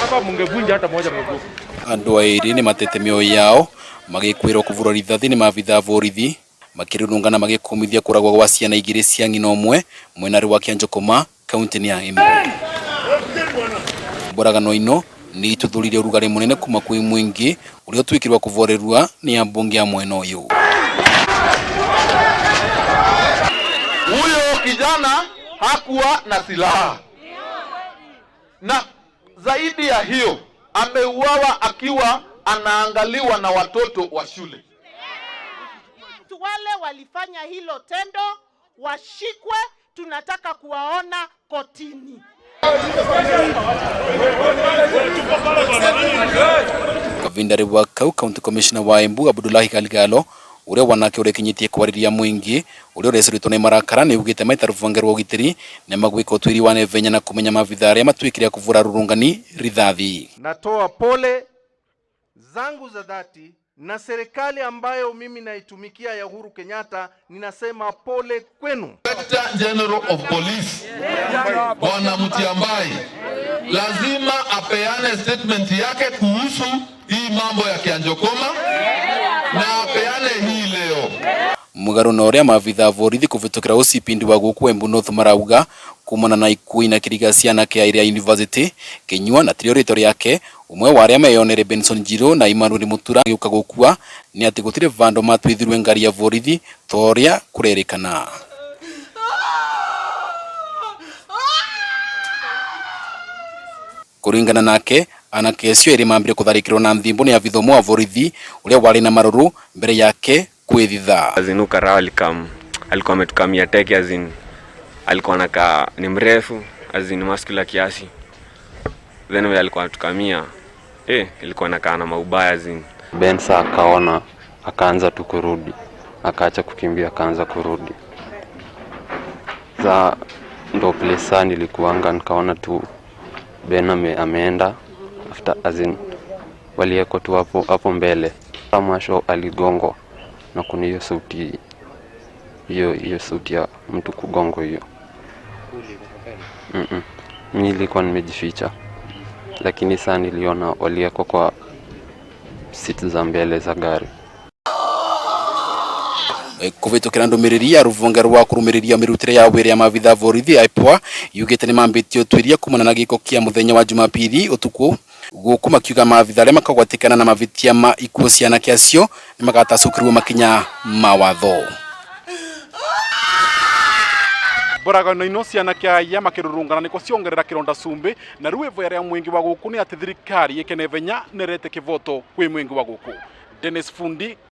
Hapa mungevunja hata moja mguu. Andu airi ni matete mioyo yao magikwirwo kuvurwo rithathi nimaabithaa borithi makirurungana magikumithia kuuragwo gwa ciana igiri cia nyina umwe mwena wa Kianjokoma kaunti ya Embu. Mururungano ino ni ituthurire urugari munene kuma kwi mwingi uria twikirwa kuvorerua ni ambunge ya mwena uyu. Huyo kijana hakuwa na silaha, na zaidi ya hiyo ameuawa akiwa anaangaliwa na watoto wa shule. Wale walifanya hilo tendo washikwe, tunataka kuwaona kotini. Kavindari wa County Commissioner wa Embu Abdullahi Kaligalo uria wanake uria kinyitie kwariria mwingi uria urecerito ni marakara ni ugite maita Ruhonge rwa ugitiri ni magwika utwiri wa nevenya na kumenya maabithaa aria matwikire kuvura rurungani rithathi. Natoa pole zangu za dhati na serikali ambayo mimi naitumikia ya Uhuru Kenyatta, ninasema pole kwenu. Inspector General of Police Bwana Mutiambai lazima apeane statement yake kuhusu hii mambo ya Kianjokoma na apeane hii leo. Mugaru na uria maabithaa borithi kuvitukira ucipindi wa guku Embu North marauga kuumana na ikuwi na kiriga cia anake iria university kinyua na triorito yake umwe wa aria meyonere Benson Jiro na Imanuri Mutura giuka gukua ni ati gutire vando matwithirwe ngari ya borithi thoria kurerikana. Kuringana nake anake acio iri mambire kutharikirwo na nthimbo ni avithomo wa borithi uria wari na maruru mbere yake kwithitha. Azinuka raw alikuwa ametukamia teke alikuwa anakaa ni mrefu muscular kiasi. Then we alikuwa anatukamia ilikuwa anakaa na maubaya Bensa akaona akaanza tu kurudi, akaacha kukimbia akaanza kurudi. Za ndo place nilikuanga nikaona tu Ben ameenda after walieko tu hapo mbele. Mwisho aligongwa na kuna hiyo sauti hiyo sauti ya mtu kugongo hiyo. Mimi nilikuwa nimejificha, lakini sana niliona walieko kwa seat za mbele za gari. Kuvitukira ndumiriri ya Ruhonge rwa kurumirira mirutire ya wira ya maabithaa borithi aipwa yugite ni mambitio twiria kumana na giko kia muthenya wa Jumapili utuku guku makiuga maabithaa aria makagwatikana na mavitia ma ikuo cia anake acio ni magatacukirwo makinya mawatho. Mururungano ino cia anake aya makirurungana niko ciongerera kironda cumbi na ruevo ya mwingi wa guku ni ati thirikari ikenevenya nerete kivoto kwi mwingi wa guku. Dennis Fundi,